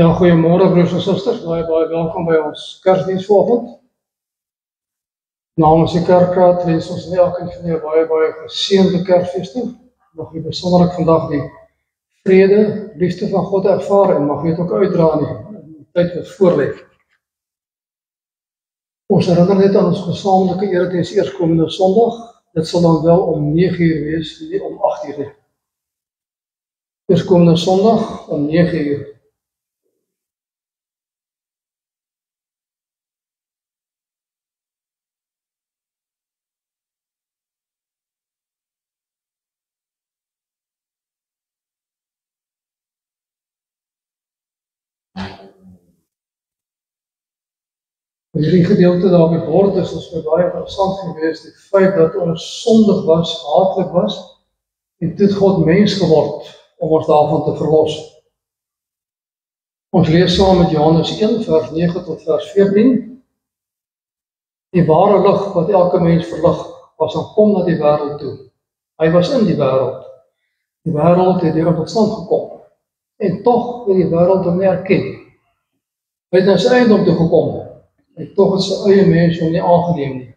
Ja, goeiemôre broers en susters, baie welkom by ons Kersdiens vanoggend. Namens die Kerkraad wens ons elkeen van julle baie geseënde Kersfees toe. Mag u besonderlik vandag die vrede, liefde van God ervaar en mag u dit ook uitdra in die tyd wat voorlê. Ons herinner net aan ons gesamentlike erediens eerskomende Sondag. Dit sal dan wel om 9:00 wees, nie om 8:00 nie. Eerskomende Sondag om 9:00. In hierdie gedeelte daar op die bord is ons baie interessant geweest, die feit dat ons sondig was, haatlik was, en toe het God mens geword om ons daarvan te verlos. Ons lees saam met Johannes 1 vers 9 tot vers 14. Die ware lig wat elke mens verlig, was aan kom na die wêreld toe. Hy was in die wêreld. Die wêreld het deur hom tot stand gekom. En tog wil die wêreld hom nie erken. Hy het na sy eiendom toe gekom. En tog het sy eie mense hom nie aangeneem nie.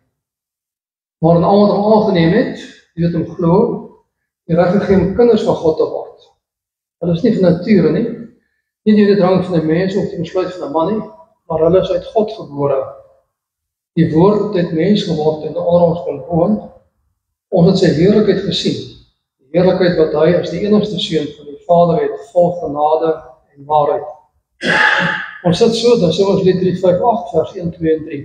Maar en almal wat hom aangeneem het, die wat hom glo, die reg gegee om kinders van God te word. Hulle is nie van nature nie, nie deur die drang van die mens of die besluit van 'n man nie, maar hulle is uit God gebore. Die woord het mens geword en onder ons kom woon. Ons het sy heerlikheid gesien. Die heerlikheid wat hy as die enigste seun van die Vader het, vol genade en waarheid. Ons sit so, dan sê ons lied 358 vers 1, 2 en 3.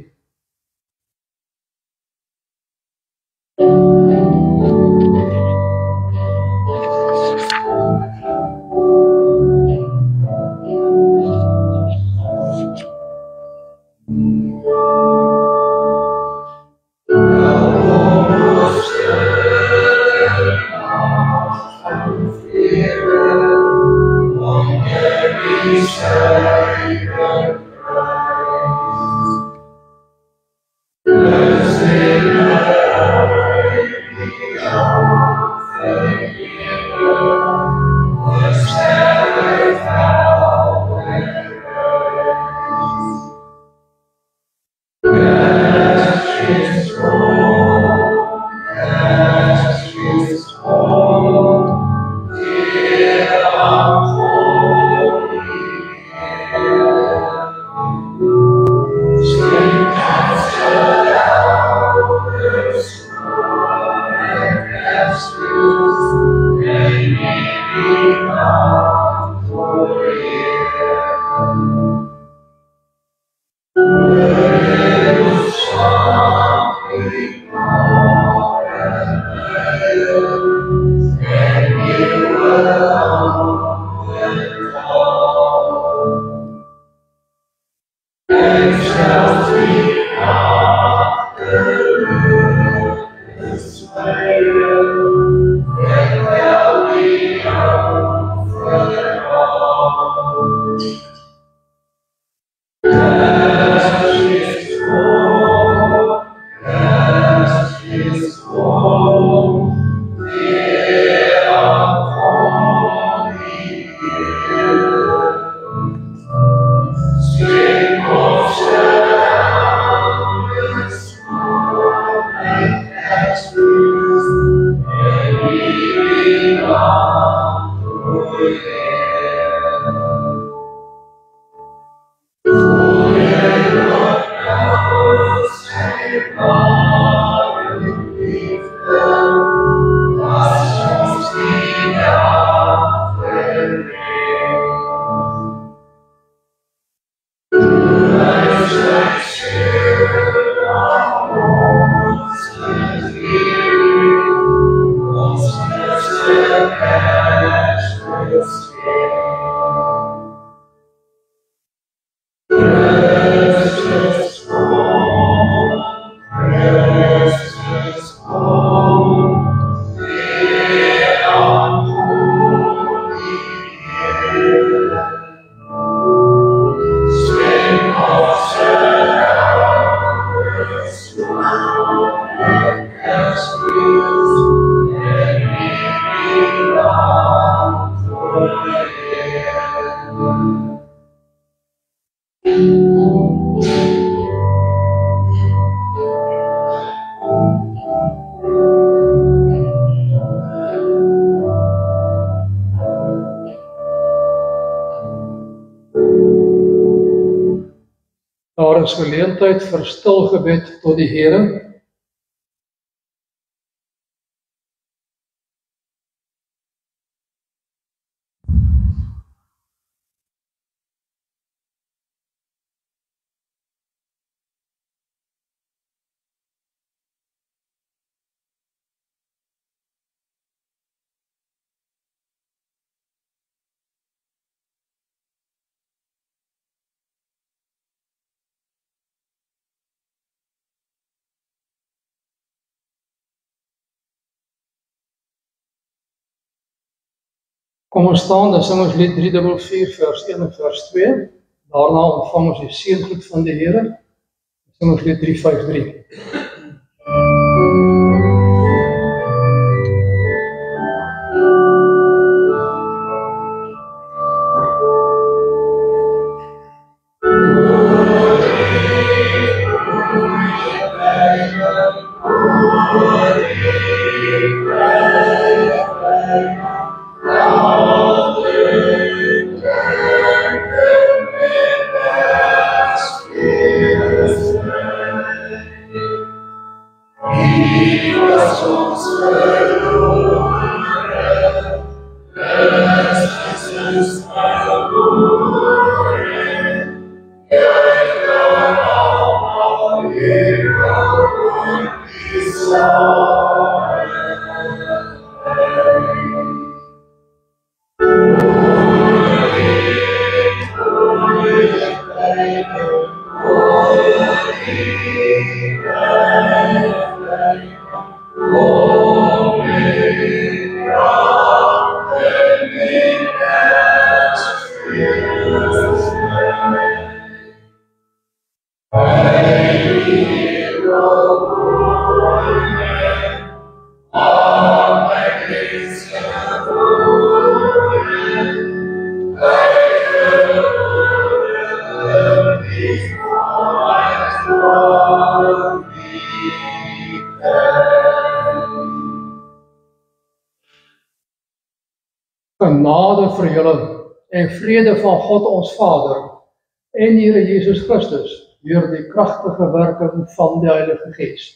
is geleentheid vir stil gebed tot die Here. Kom ons staan, dan sing ons lied 344 vers 1 en vers 2. Daarna ontvang ons die seëngroet van die Here. Sing ons lied 353. Genade vir julle en vrede van God ons Vader en die Here Jesus Christus deur die kragtige werking van die Heilige Gees.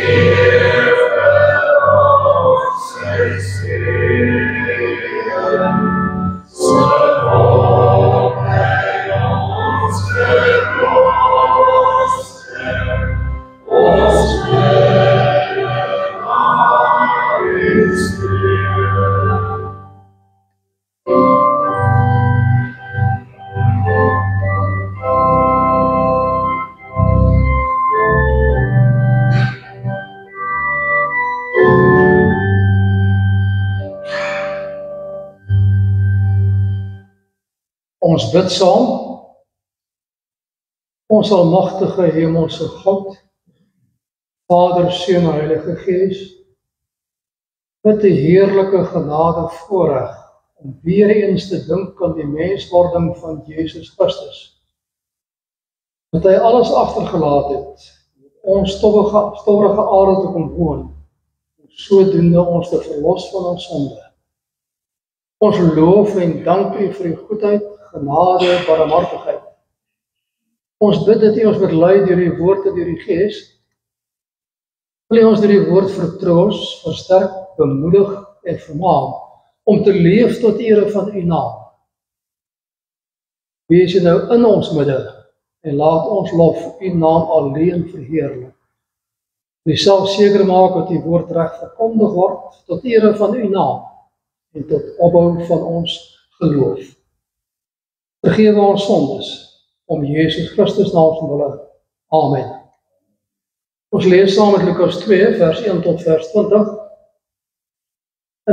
Here Ons bid saam. Ons almagtige hemelse God, Vader, Seun en Heilige Gees, met die heerlike genade voorreg om weer eens te dink aan die menswording van Jesus Christus. Dat hy alles agtergelaat het, ons stowwerige aarde te kom woon, en sodoende ons te verlos van ons sonde. Ons loof en dank U vir U goedheid, genade, barmhartigheid. Ons bid dat U ons verlei deur die woord en deur die Gees. Wil U ons deur die woord vertroos, versterk, bemoedig en vermaan om te leef tot ere van U naam. Wees U nou in ons midde en laat ons lof U naam alleen verheerlik. U self seker maak dat U woord reg verkondig word tot ere van U naam en tot opbou van ons geloof. Vergewe ons sondes om Jesus Christus naam te wille. Amen. Ons lees saam met Lukas 2, vers 1 tot vers 20.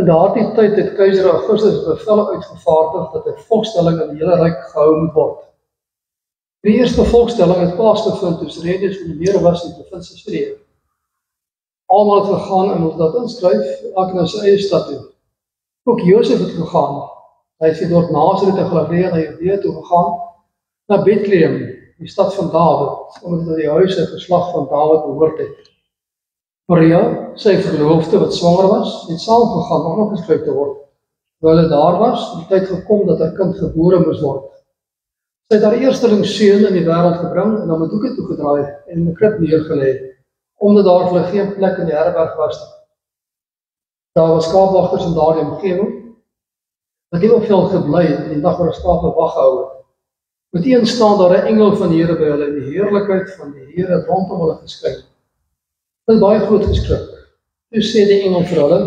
In daardie tyd het keiser Augustus bevel uitgevaardig dat 'n volkstelling in die hele ryk gehou moet word. Die eerste volkstelling het plaasgevind toe Cyrenius gouverneur was in die provinsie Syrië. Almal het gegaan en ons dat inskryf, elk na sy eie stad toe. Ook Josef het gegaan. Hy het van dorp Nasaret in Galilea na Judea toe gegaan, na Bethlehem, die stad van Dawid, omdat dit die huis en geslag van Dawid behoort het. Maria, sy verloofde wat swanger was, het saamgegaan om ingeskryf te word. Terwyl hy daar was, het die tyd gekom dat haar kind gebore moes word. Sy het haar eersteling seun in die wêreld gebring en hom 'n doeke toegedraai en in 'n krib neergelê, omdat daar vir hulle geen plek in die herberg was. Daar was skaapwagters in daardie omgewing, wat nie op veld gebly het en die nag oor skape wag gehou het. Meteen staan daar 'n engel van die Here by hulle en die heerlikheid van die Here het rondom hulle geskyn. Dit is baie groot geskrik. Toe sê die engel vir hulle,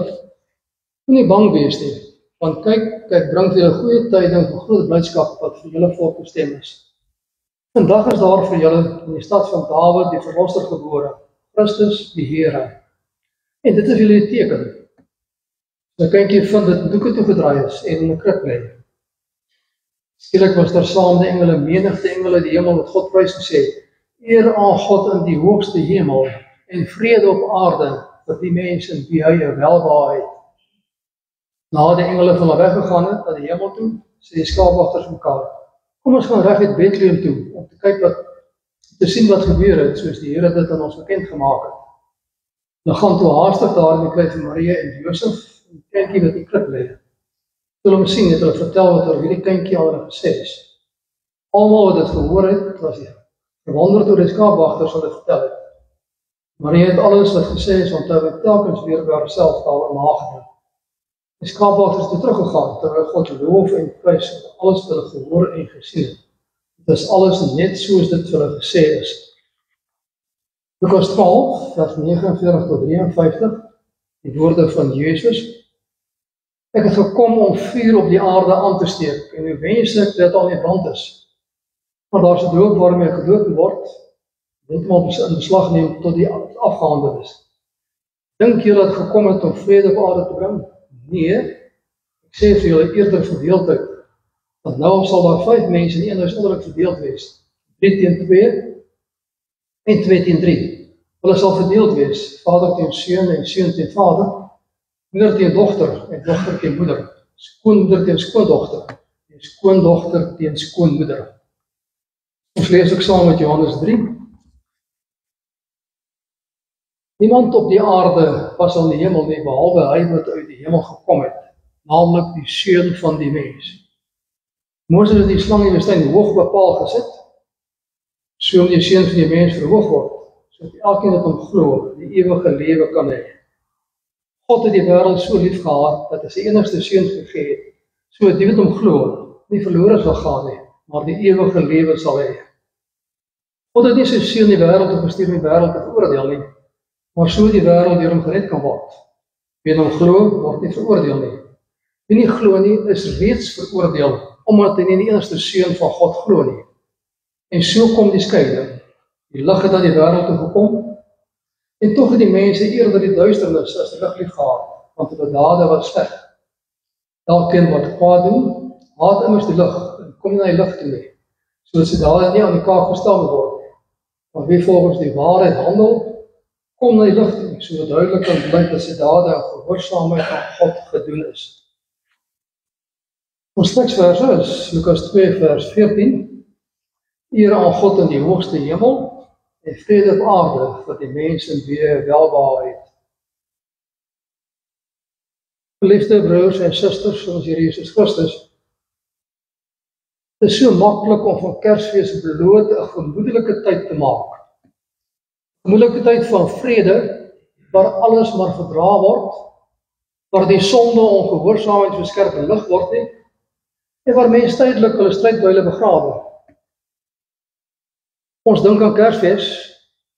moenie bang wees nie, want kyk bring vir julle goeie tyding van groot blydskap wat vir julle volk bestem is. Vandag is daar vir julle in die stad van Dawid die verlosser gebore, Christus die Here. En dit is julle 'n teken. 'n kindjie vind dit doeke toegedraai is en in 'n krib lê. Skielik was daar saam die engele, menigte engele die hemel met God prys gesê, eer aan God in die hoogste hemel en vrede op aarde vir die mense in wie hy 'n welbehae het. Na die engele van hulle weggegaan het na die hemel toe, sê die skaapwagters mekaar, kom ons gaan reg uit Bethlehem toe om te kyk te sien wat gebeur het, soos die Here dit aan ons bekend gemaak het. Hulle gaan toe haastig daar in die kruis van Maria en Josef, die kindjie wat in die krib lê. Toe hulle sien het hulle vertel wat oor hierdie kindjie al gesê is. Almal wat dit gehoor het, was verwonderd oor die skaapwagters wat dit vertel het. Maria het alles wat gesê is onthou en telkens weer by haarself daaroor nagedink. Die skaapwagters het teruggegaan terwyl God loof en prys alles wat hulle gehoor en gesien het. Dit is alles net soos dit vir hulle gesê is. Lukas 12, vers 49 tot 53, die woorde van Jezus. Ek het gekom om vuur op die aarde aan te steek, en hoe wenslik dit al nie brand is. Maar daar is 'n doop waarmee gedoop word, dit moet in beslag neem tot die afgehandel is. Dink julle dat gekom het om vrede op aarde te bring? Nee, ek sê vir julle eerder verdeeldheid, want nou sal daar 5 mense in een huis onderlik verdeeld wees, 3 teen 2 en 2 teen 3. Hulle sal verdeeld wees, vader teen seun en seun teen vader, moeder teen dogter en dogter teen moeder, skoonmoeder teen skoondogter en skoondogter teen skoonmoeder. Ons lees ook saam met Johannes 3. Niemand op die aarde was aan die hemel nie, behalwe hy wat uit die hemel gekom het, naamlik die seun van die mens. Moses het die slang in die woestyn hoog bepaal gesit, so om die seun van die mens verhoog word, sodat elkeen wat hom glo, die ewige lewe kan hê. God het die wêreld so lief gehad, dat hy sy enigste seun gegee het, sodat die wat hom glo, nie verlore sal gaan nie, maar die ewige lewe sal hê. God het nie sy seun in die wêreld gestuur om die wêreld te veroordeel nie, maar so die wêreld deur hom gered kan word. Wie hom glo, word nie veroordeel nie. Wie nie glo nie, is reeds veroordeel, omdat hy nie die enigste seun van God glo nie. En so kom die skeiding. Die lig het aan die wêreld toe gekom, en tog het die mense eerder die duisternis as die lig lief gehad, want hulle dade was sleg. Elkeen wat kwaad doen, haat immers die lig en kom nie na die lig toe nie, sodat sy daar nie aan die kaak gestaan word. Maar wie volgens die waarheid handel, kom na die lig toe, so duidelik kan blyk dat sy dade en gehoorsaamheid aan God gedoen is. Ons teksverse is Lukas 2 vers 14, eer aan God in die hoogste hemel, en vrede op aarde vir die mens in wie hy welbehae het. Geliefde broers en susters, ons Here Jesus Christus, het is so maklik om van Kersfees bloot 'n gemoedelike tyd te maak. Gemoedelike tyd van vrede, waar alles maar verdra word, waar die sonde ongehoorsaamheid so skerp belig word nie, en waar mense tydelik hulle strydbuile begrawe. Ons dink aan Kersfees,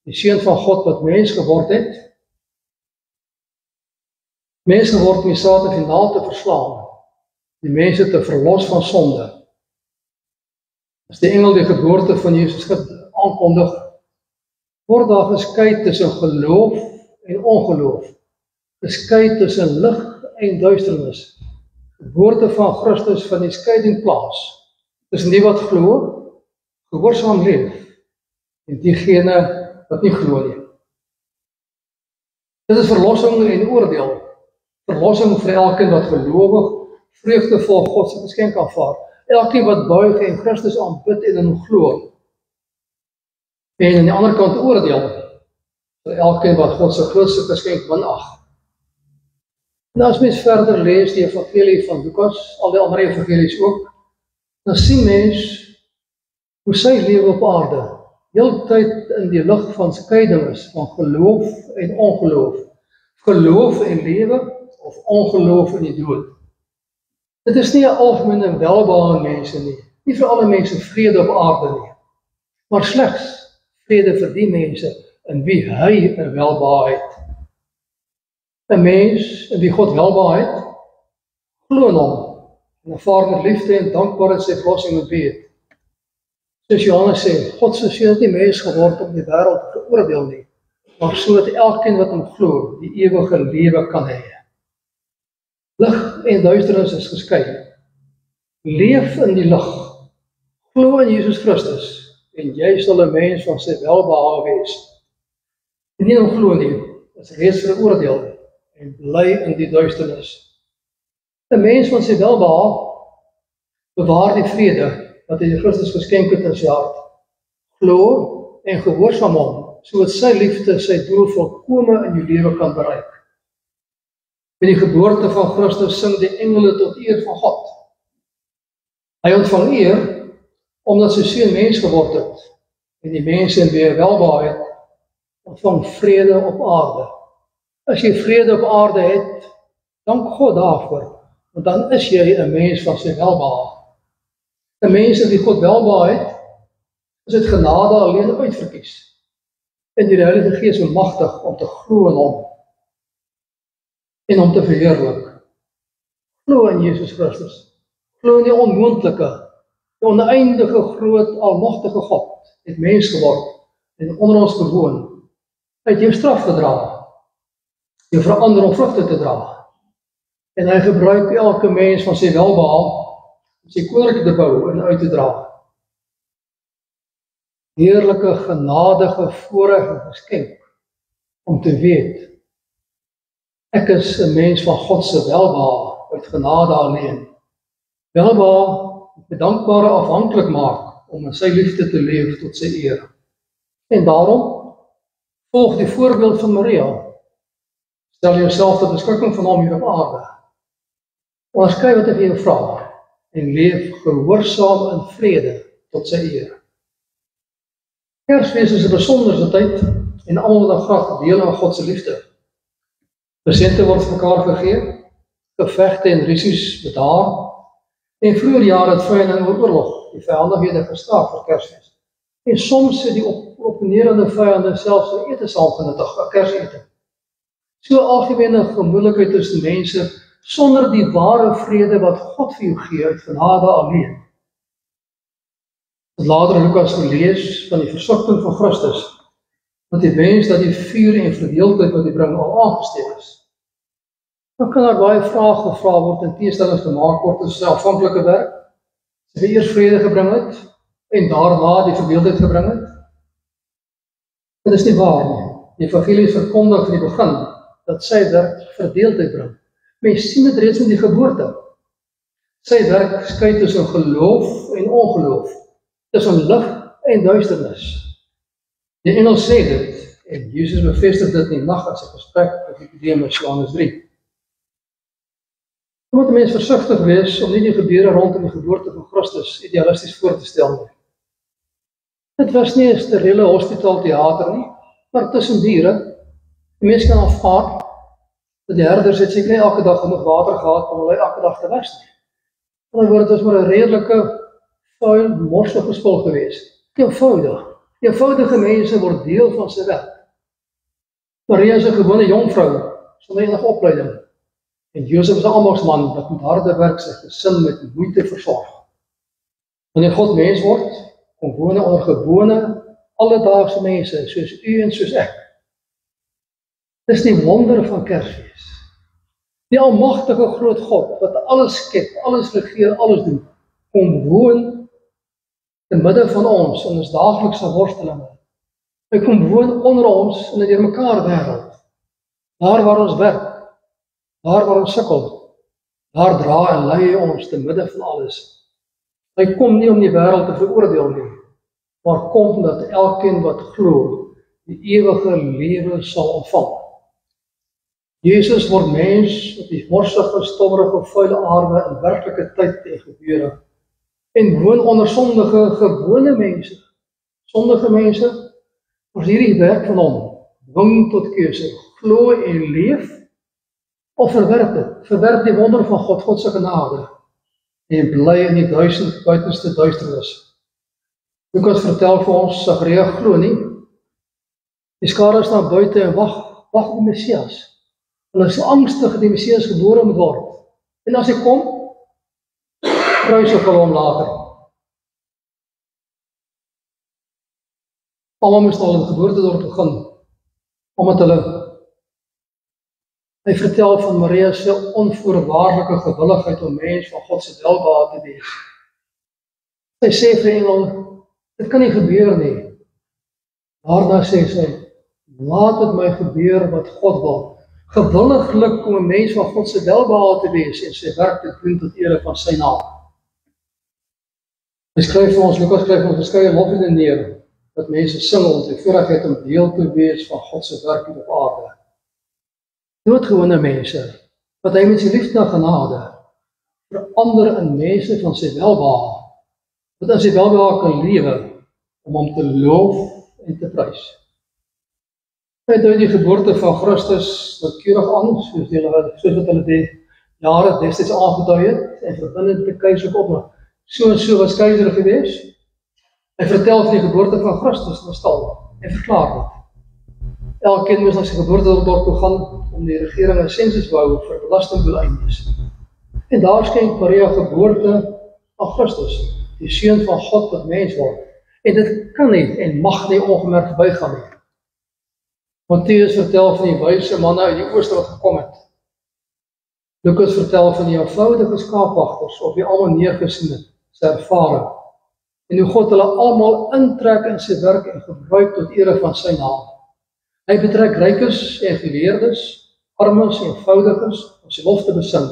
die seun van God wat mens geword het, mens geword om die saad finaal te verslaan, die mense te verlos van sonde. As die engel die geboorte van Jesus aankondig, word daar geskei tussen geloof en ongeloof, geskei tussen lig en duisternis, geboorte van Christus van die skeiding plaas, tussen die wat glo, gehoorsaam leef, en diegene wat nie glo nie. Dit is verlossing en oordeel, verlossing vir elkeen wat gelowig, vreugdevol God se geskenk aanvaar, elkeen wat buig en Christus aanbid en in glo. En aan die ander kant oordeel, vir elkeen wat God se grootste geskenk minag. En as mens verder lees die evangelie van Lukas, al die ander evangelies ook, dan sien mens hoe sy lewe op aarde heeltyd in die lig van skeiding is, van geloof en ongeloof, geloof en lewe of ongeloof in die dood. Dit is nie 'n algemene welbehae mense nie, nie vir alle mense vrede op aarde nie, maar slegs vrede vir die mense in wie hy 'n welbehae het. 'n Mens in wie God welbehae het, glo in hom en ervaar met liefde en dankbaarheid sy verlossing en weet. Soos Johannes sê, God se seun het nie mens geword om die wêreld te oordeel nie, maar sodat elkeen wat hom glo, die ewige lewe kan hê. Lig en duisternis is geskei. Leef in die lig. Glo in Jesus Christus en jy sal 'n mens van sy welbehae wees. En nie glo nie, is reeds veroordeel en bly in die duisternis. 'n Mens van sy welbehae bewaar die vrede wat hy Christus geskenk het in sy hart. Glo en gehoorsaam hom, sodat sy liefde sy doel volkome in jou lewe kan bereik. Met die geboorte van Christus sing die engele tot eer van God. Hy ontvang eer, omdat sy seun mens geword het, en die mense in wie hy welbehae het, ontvang vrede op aarde. As jy vrede op aarde het, dank God daarvoor, want dan is jy 'n mens van sy welbehae. 'n Mens in wie God welbehae het, is dit genade alleen uitverkies, en die Heilige Gees is magtig om te glo in hom, en om te verheerlik. Glo in Jesus Christus. Glo in die onmoontlike, die oneindige groot, almagtige God, het mens geword, en onder ons gewoon, het jou straf gedra, jou verander om vrugte te dra, en hy gebruik elke mens van sy welbehae, om sy koninkryk te bou en uit te dra. Heerlike, genadige voorreg en geskenk, om te weet, ek is 'n mens van God se welbehae, uit genade alleen. Welbehae met dankbare afhanklik maak, om in sy liefde te leef tot sy eer. En daarom, volg die voorbeeld van Maria. Stel jouself tot beskikking van hom hier op aarde. Onderskei wat hy vir jou vra, en leef gehoorsaam in vrede tot sy eer. Kersfees is 'n besondere tyd, en almal wat graag deel aan God se liefde. Presente word vir mekaar gegee, gevegte en rusies bedaar, en vroeër jare het vyande oor oorlog, die vyandighede gestaak vir Kersfees. En soms het die opponerende vyande selfs 'n ete saam genuttig, 'n Kersete. So algemene gemoedelikheid tussen mense, sonder die ware vrede wat God vir jou gee uit genade alleen. Later Lukas gelees van die versukking van Christus, dat die wens dat die vuur en verdeeldheid wat hy bring al aangesteek is. Dan kan daar baie vrae gevra word en teestellings gemaak word oor sy afhanklike werk, Sy eers vrede gebring het, en daarna die verdeeldheid gebring het. Dit is nie waar nie. Die evangelie verkondig in die begin, dat sy werk verdeeldheid bring. Mens sien dit reeds met die geboorte. Sy werk skei tussen geloof en ongeloof, tussen lig en duisternis. Die engel sê dit, en Jesus bevestig dit in die nag as 'n gesprek met Nikodemus, Johannes 3. Dan moet 'n mens versigtig wees om nie die gebeure rondom die geboorte van Christus idealisties voor te stel nie. Dit was nie 'n steriele hospitaalteater nie, maar tussen diere. Die mens kan aanvaar dat die herders het seker nie elke dag genoeg water gehad om hulle elke dag te was nie. In ander woorde, het was maar 'n redelike, vuil, morsige spul gewees. Eenvoudige mense word deel van sy werk. Maria is 'n gewone jongvrou, sonder enige opleiding. En Josef is 'n ambagtsman wat met harde werk sy gesin met moeite versorg. Wanneer God mens word, kom woon onder gewone, alledaagse mense, soos u en soos ek. Dis die wonder van Kersfees. Die almagtige groot God, wat alles skep, alles regeer, alles doen, kom woon te midde van ons in ons daaglikse worstelinge. Hy kom woon onder ons in 'n deurmekaar wêreld. Daar waar ons werk, daar waar ons sukkel, daar dra en lei hy ons te midde van alles. Hy kom nie om die wêreld te veroordeel nie, maar kom dat elkeen wat glo, die ewige lewe sal ontvang. Jesus word mens op die morsige, stowwerige, vuile aarde in werklike tyd en gebeure, en woon onder sondige, gewone mense. Sondige mense, ons hierdie werk van hom, dwing tot keuse, glo en leef, of verwerp dit, verwerp die wonder van God, God se genade, en bly in die buitenste duisternis. Lukas vertel vir ons, Sagaria glo nie, die skare staan buite en wag op die Messias. Hulle is angstig dat die Messias gebore moet word. En as hy kom, kruisig hulle hom later. Almal moes al in die geboortedorp begin, omdat hy vertel van Maria se onvoorwaardelike gewilligheid om mens van God se welbehae te wees. Sy sê vir die engel, dit kan nie gebeur nie. Daarna sê sy, laat dit my gebeur wat God wil. Gewilliglik om 'n mens van God se welbehae te wees en sy werk te doen tot ere van sy naam. Hy skryf vir ons, Lukas skryf vir ons verskeie lofliedere neer, dat mense sing om die voorregheid om deel te wees van God se werk hier op aarde. Doodgewone mense, wat hy met sy liefde en genade verander in mense van sy welbehae, wat in sy welbehae kan lewe, om hom te loof en te prys. Hy dui die geboorte van Christus noukeurig aan, soos wat hulle die jare destyds aangedui het, en verbind dit met keiserlike opdrag. So en so was keiser gewees. Hy vertel van die geboorte van Christus in die stal, en verklaar dit. Elkeen moes na sy geboortedorp toe gaan, om die regering 'n sensus wou vir belastingdoeleindes. En daar skenk Maria geboorte aan Christus, die seun van God wat mens word. En dit kan nie en mag nie ongemerkt verbygaan nie. Matteus vertel van die wyse manne uit die ooste wat gekom het. Lukas vertel van die eenvoudige skaapwagters op wie almal neergesien het, sy ervaring, en hoe God hulle almal intrek in sy werk en gebruik tot ere van sy naam. Hy betrek rykes en geleerdes, armes en eenvoudiges om sy lof te besing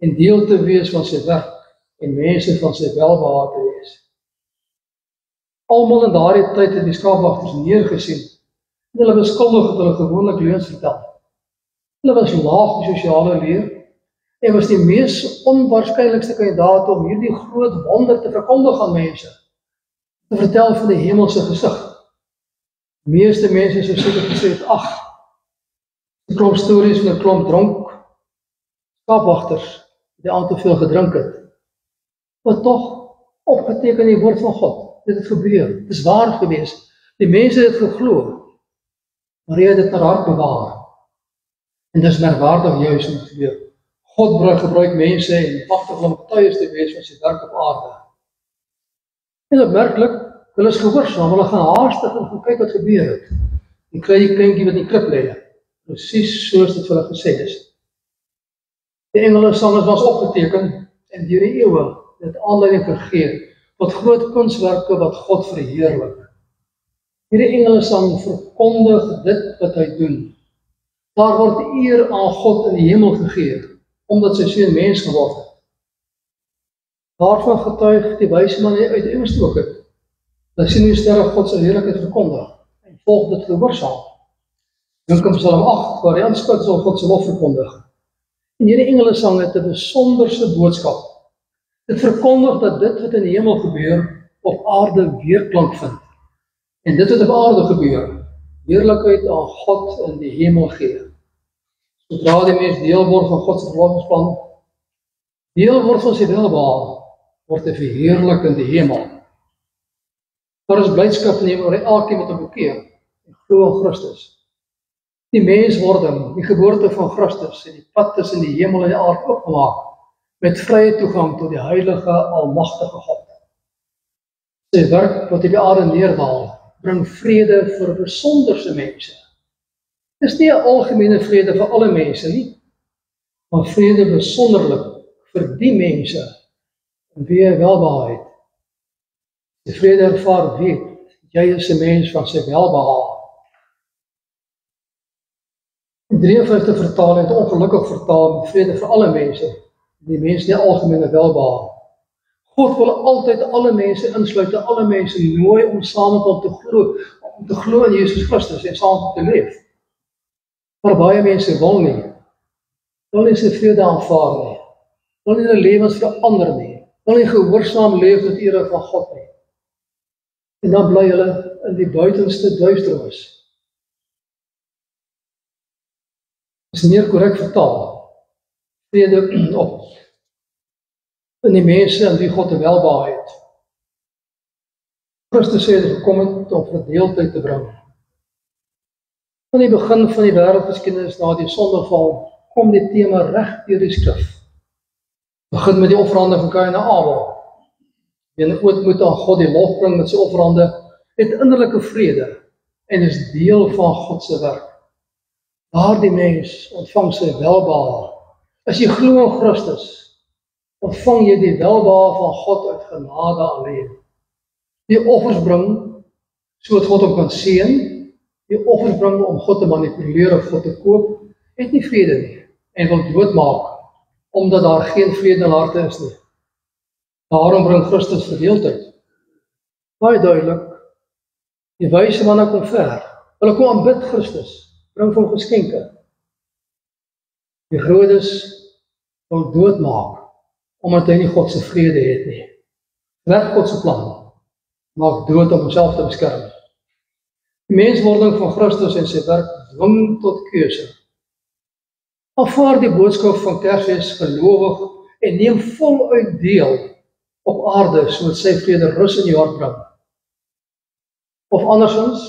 en deel te wees van sy werk en mense van sy welbehae te wees. Almal in daardie tyd het die skaapwagters neergesien en hulle beskuldig dat hulle gewoonlik leuns vertel. Hulle was laag in sosiale leer en was die mees onwaarskynlikste kandidaat om hierdie groot wonder te verkondig aan mense, te vertel van die hemelse gesig. Die meeste mense sou seker gesê het, ag, 'n klomp stories van 'n klomp dronk skaapwagters die aan te veel gedrink het. Wat tog opgeteken in die woord van God. Dit het gebeur, dit is waar gewees. Die mense het geglo. Maria het dit in haar hart bewaar. En dis merkwaardig juis om te gebeur. God gebruik mense en wagtig om getuies te wees van sy werk op aarde. En opmerklik, hulle is gehoorsaam, hulle gaan haastig en gaan kyk wat gebeur het. En kry die kindjie wat in die krib lê, presies soos dit vir hulle gesê is. Die engele sang was opgeteken en deur die eeue het aanleiding gegee tot groot kunswerke wat God verheerlik. Hierdie engelesang verkondig dit wat hy doen. Daar word eer aan God in die hemel gegee, omdat sy seun mens geword het. Daarvan getuig die wyse man uit Engels ook het. Dat sien hoe sterk God sy heerlikheid verkondig, en volg dit gehoorsaam. Dink aan Psalm 8, waar die aanspits op God se lof verkondig. En hierdie engelesang het 'n besonderse boodskap. Dit verkondig dat dit wat in die hemel gebeur, op aarde weerklank vind. En dit wat op aarde gebeur, heerlikheid aan God in die hemel gee. Sodra die mens deel word van God se verlossingsplan, deel word van sy welbehae, word hy verheerlik in die hemel. Daar is blydskap in die hemel, waar elkeen met 'n bekeer, en glo in Christus. Die menswording, die geboorte van Christus, en die pad tussen die hemel en die aarde oopgemaak, met vrye toegang tot die heilige, almagtige God. Sy werk wat op die aarde neerdaal, bring vrede vir besonderse mense. Dis nie 'n algemene vrede vir alle mense nie, maar vrede besonderlik vir die mense en wie hy welbehae het. Die vrede ervaar weet, jy is 'n mens van sy welbehae. Die 53 vertaling het ongelukkig vertaal met vrede vir alle mense, die mense nie algemene welbehae. God wil altyd alle mense insluit, alle mense nooi om saam met hom te glo in Jesus Christus en saam met hom te leef. Maar baie mense wil nie sy vrede aanvaar nie, wil nie hulle lewens verander nie, wil nie gehoorsaam leef tot ere van God nie. En dan bly hulle in die buitenste duisternis. Is meer korrek vertaal, vrede op in die mense in wie God 'n welbehae het. Christus sê dit gekom het om verdeeldheid te bring. Van die begin van die wêreldgeskiedenis na die sondeval kom die tema reg deur die skrif. Begin met die offerande van Kain en Abel. Wie in ootmoed aan God die lof bring met sy offerande, het innerlike vrede en is deel van God se werk. Daardie mens ontvang sy welbehae. As jy glo in Christus, ontvang jy die welbehae van God uit genade alleen. Die offers bring, sodat God hom kan seën, die offers bring om God te manipuleer of God te koop, het nie vrede nie, en wil doodmaak, omdat daar geen vrede in harte is nie. Daarom bring Christus verdeeldheid. Baie duidelik, die wyse manne kom ver, hulle kom aanbid Christus, bring vir hom geskenke. Die Herodes wil doodmaak, omdat hy nie God se vrede het nie. Weg God se plan, maak dood om homself te beskerm. Die menswording van Christus en sy werk dwing tot keuse. Aanvaar die boodskap van Kersfees gelowig en neem voluit deel op aarde, sodat sy vrede rus in jou hart bring. Of andersins,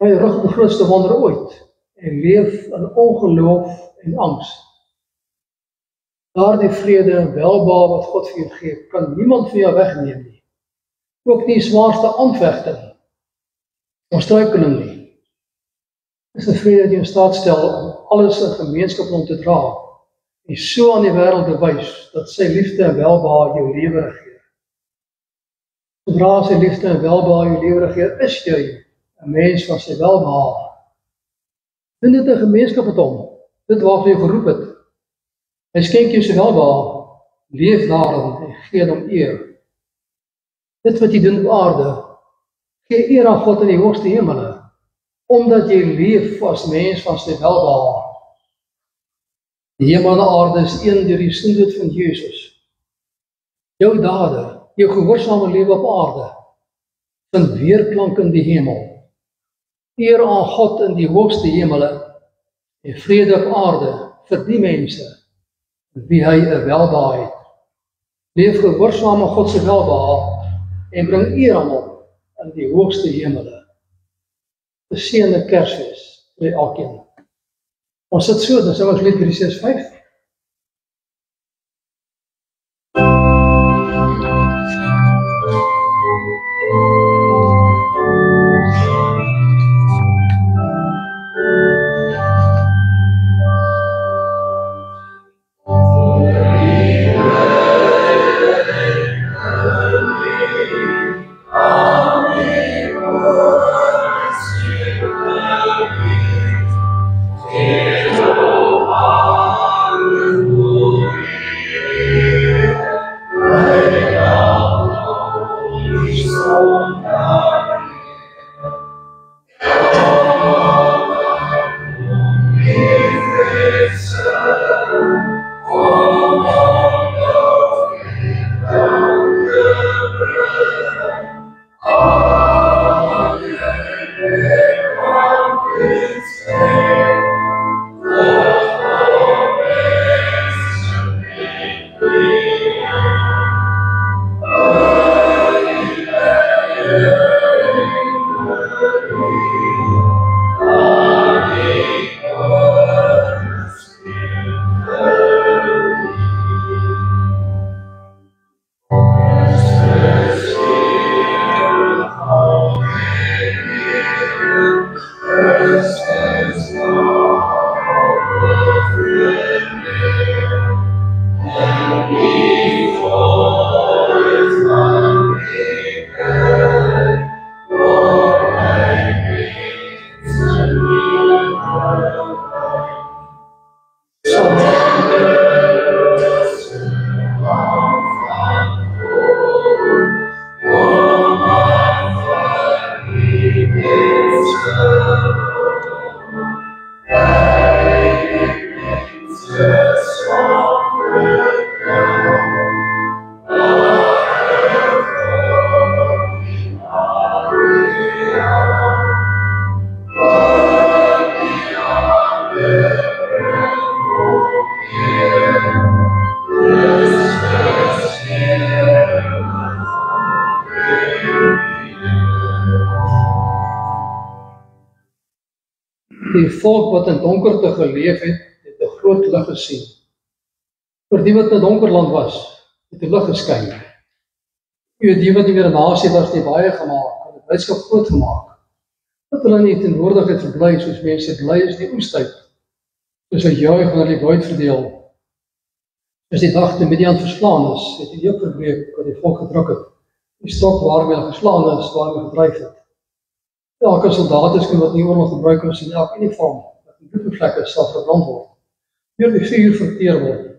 hy rig die grootste wonder ooit en leef in ongeloof en angs. Daardie vrede en welbehae wat God vir jou gee, kan niemand vir jou wegneem nie. Ook die zwaarste aanvegting, of struikeling nie. Dis 'n vrede wat jou in staat stel om alles in gemeenskap om te dra, en so aan die wêreld te wys, dat sy liefde en welbehae jou lewe regeer. Sodra sy liefde en welbehae jou lewe regeer, is jy 'n mens van sy welbehae. Doen dit in gemeenskap met hom, dit waarvoor jy geroep het. Hy skenk jou sy welbehae, leef daarin en gee hom eer. Dit wat jy doen op aarde, gee eer aan God in die hoogste hemele, omdat jy leef as mens van sy welbehae. Die hemel en aarde is een deur die sondedood van Jesus. Jou dade, jou gehoorsame lewe op aarde, vind weerklank in die hemel. Eer aan God in die hoogste hemele en vrede op aarde vir die mense wie hy 'n welbehae het. Leef gehoorsaam aan God se welbehae en bring eer aan hom in die hoogste hemele. Geseënde Kersfees vir elkeen. Ons sit so, dan sing ons lied 365. Die volk wat in donkerte geleef het 'n groot lig gesien. Vir die wat in 'n donker land was, het 'n lig geskyn. Die wat nie meer 'n nasie was, het baie gemaak, en die blydskap groot gemaak. Dat hulle nie teenwoordigheid verbly, soos mense bly is die oestyd, soos 'n juig wanneer die buit verdeel. As die dag toe Midian verslaan is, het die juk verbreek wat die volk gedruk het. Die stok waarmee hulle geslaan is, waarmee hulle gedryf het. Elke soldaat wat nie oorlog gebruik is in elke uniform, wat in bloedbevlek is, sal verbrand word. Deur die vuur verteer word.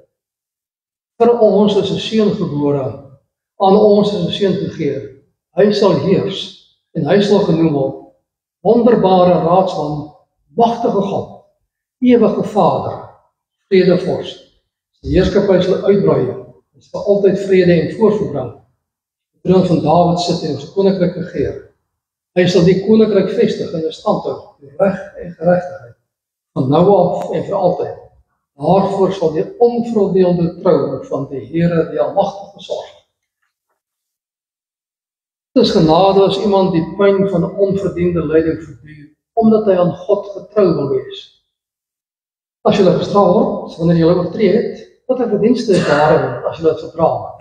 Vir ons is 'n seun gebore, aan ons is 'n seun gegee. Hy sal heers, en hy sal genoem word wonderbare raadsman, magtige God, ewige Vader, vredevors. Die heerskappy sal uitbrei, en sal altyd vrede en voorspoed bring. Die troon van Dawid sit en ons koninkryk regeer. Hy sal die koninkryk vestig in 'n stand hou, die reg en geregtigheid, van nou af en vir altyd. Daarvoor sal die onverdeelde trou van die Here die Almagtige sorg. Dit is genade as iemand die pyn van onverdiende lyding verduur, omdat hy aan God getrou wil wees. As jy gestraf word, wanneer jy oortree het, wat 'n verdienste is daarin as jy dit verdra.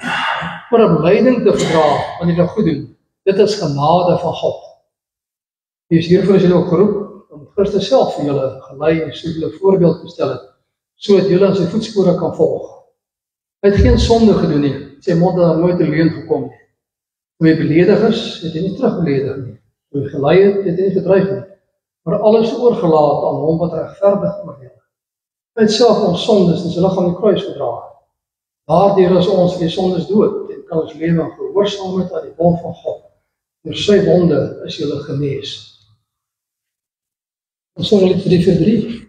Maar om lyding te verdra wanneer jy goed doen, dit is genade van God. Jy is hiervoor is julle ook geroep om Christus self vir julle gelei en so julle voorbeeld gestel het, sodat julle aan sy voetspore kan volg. Hy het geen sonde gedoen nie, sy mond het nooit 'n leuen gekom nie. Toe hy beledig is, het hy nie terugbeledig nie. Toe hy gelei het hy nie gedreig nie. Maar alles oorgelaat aan hom wat regverdig oordeel. Hy het self ons sondes in sy liggaam aan die kruis gedra. Daardeur is ons vir die sondes dood en kan ons lewe in gehoorsaamheid aan die wil van God. Deur sy wonde is julle genees. Ons sing lied 343.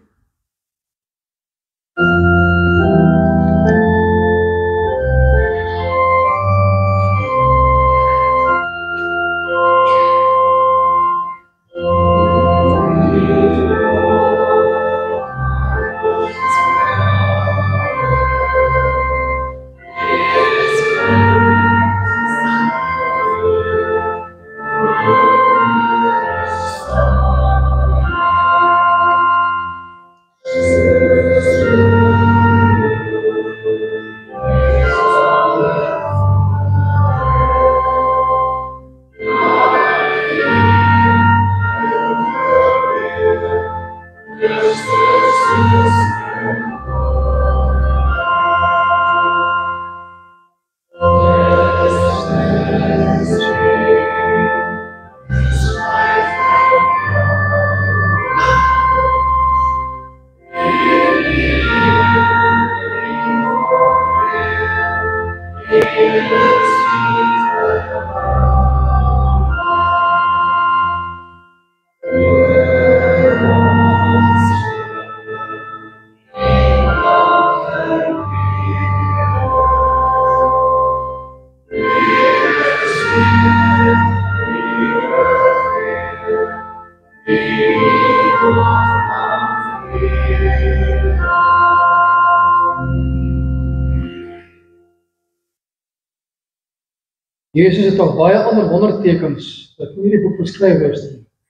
Jezus het al baie ander wondertekens wat in hierdie boek beskryf is,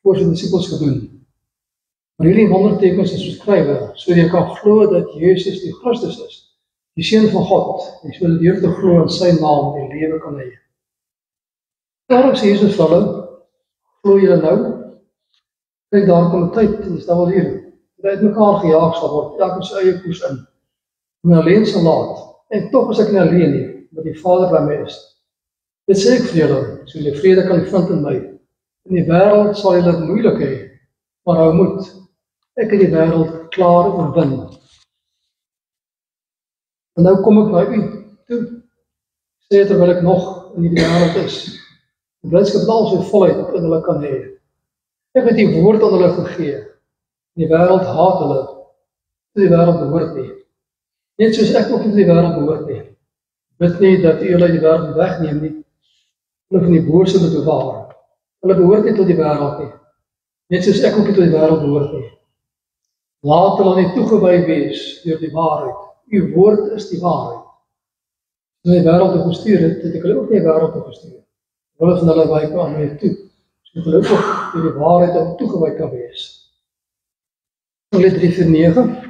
voor sy disippels gedoen. Maar hierdie wondertekens is beskryf, sodat jy kan glo dat Jezus die Christus is, die Seun van God, en sodat deur te glo in sy naam die lewe kan hê. Daarom sê Jesus vir hulle, glo julle nou? Kyk, daar kom 'n tyd, en dis nou al hier, dat uit mekaar gejaag sal word, elk in sy eie koers in, en alleen sal laat, en tog is ek nie alleen nie, want die Vader by my is. Dit sê ek vir julle, so die vrede kan vind in my. In die wêreld sal julle dit moeilik hê, maar hou moed. Ek het die wêreld klaar oorwin. En nou kom ek na u toe, sê terwyl ek nog in die wêreld is. Die blydskap al sy volheid in hulle kan hê. Ek het die woord aan hulle gegee. Die wêreld haat hulle, die wêreld behoort nie. Net soos ek ook nie die wêreld behoort nie. Bid nie dat u hulle die wêreld wegneem nie. Hulle van die bose moet bewaar. Hulle behoort nie tot die wêreld nie. Net soos ek ook nie tot die wêreld behoort nie. Laat hulle nie toegewy wees deur die waarheid. U woord is die waarheid. As hy die wêreld te gestuur het, het ek hulle ook nie die wêreld te gestuur. Hulle van hulle wyk aan my toe. So hulle ook deur die waarheid om toegewy kan wees. Lied 349.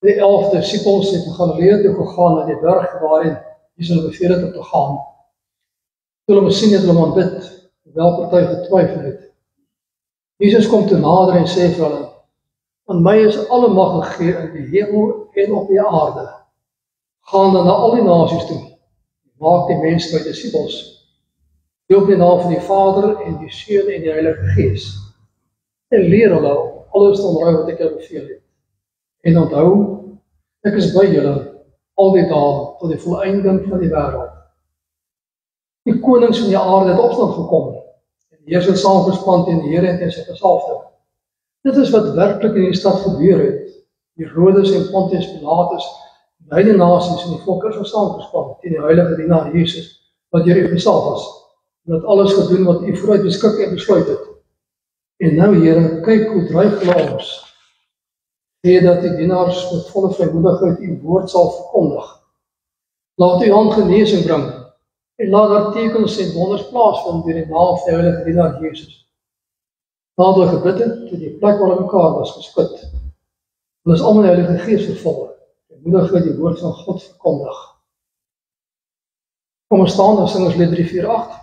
Die 11 discipels het in Galilea toe gegaan na die berg waarin Jesus hulle beveel het om te gaan. Toe hulle sien het hulle hom aanbid, hoewel party getwyfel het. Jesus kom toe nader en sê vir hulle: "Aan my is alle mag gegee in die hemel en op die aarde. Gaan dan na al die nasies toe, maak die mense my disciples, doop die naam van die Vader en die Seun en die Heilige Gees, en leer hulle alles te onderhou wat ek julle beveel het. En onthou, ek is by julle al die dae tot die volëinding van die wêreld." Die konings van die aarde het opstand gekom, en die Heer het saamgespan teen die Here en teen sy gesalfde. Dit is wat werklik in die stad gebeur het. Herodes en Pontius Pilatus, beide nasies en die volk is saamgespan teen die heilige dienaar Jesus, wat deur u gesalf is, en dat alles gedoen wat u vooruit beskik en besluit het. En nou, Here, kyk hoe dreig hulle ons. Gee dat die dienaars met volle vrymoedigheid u woord sal verkondig. Laat u hand genesing bring, en laat daar tekens en wonders plaasvind deur die naam van die heilige dienaar Jesus. Nadat hulle gebid het, toe die plek waar hulle mekaar was geskud. Hulle is almal die Heilige Gees vervul, en moedigheid die woord van God verkondig. Kom ons staan, dan sing ons lied 348.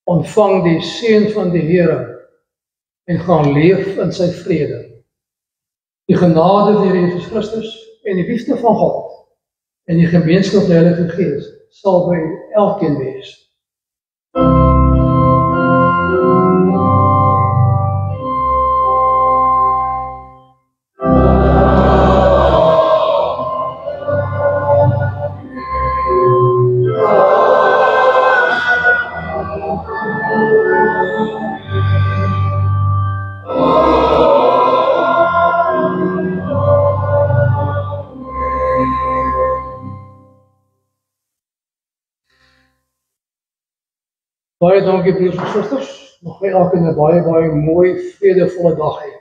Ontvang die seën van die Here en gaan leef in sy vrede. Die genade van die Here Jesus Christus en die liefde van God en die gemeenskap van die Heilige Gees sal by elkeen wees. Baie dankie broers en susters. Mag jy elkeen 'n baie mooi vredevolle dag hê.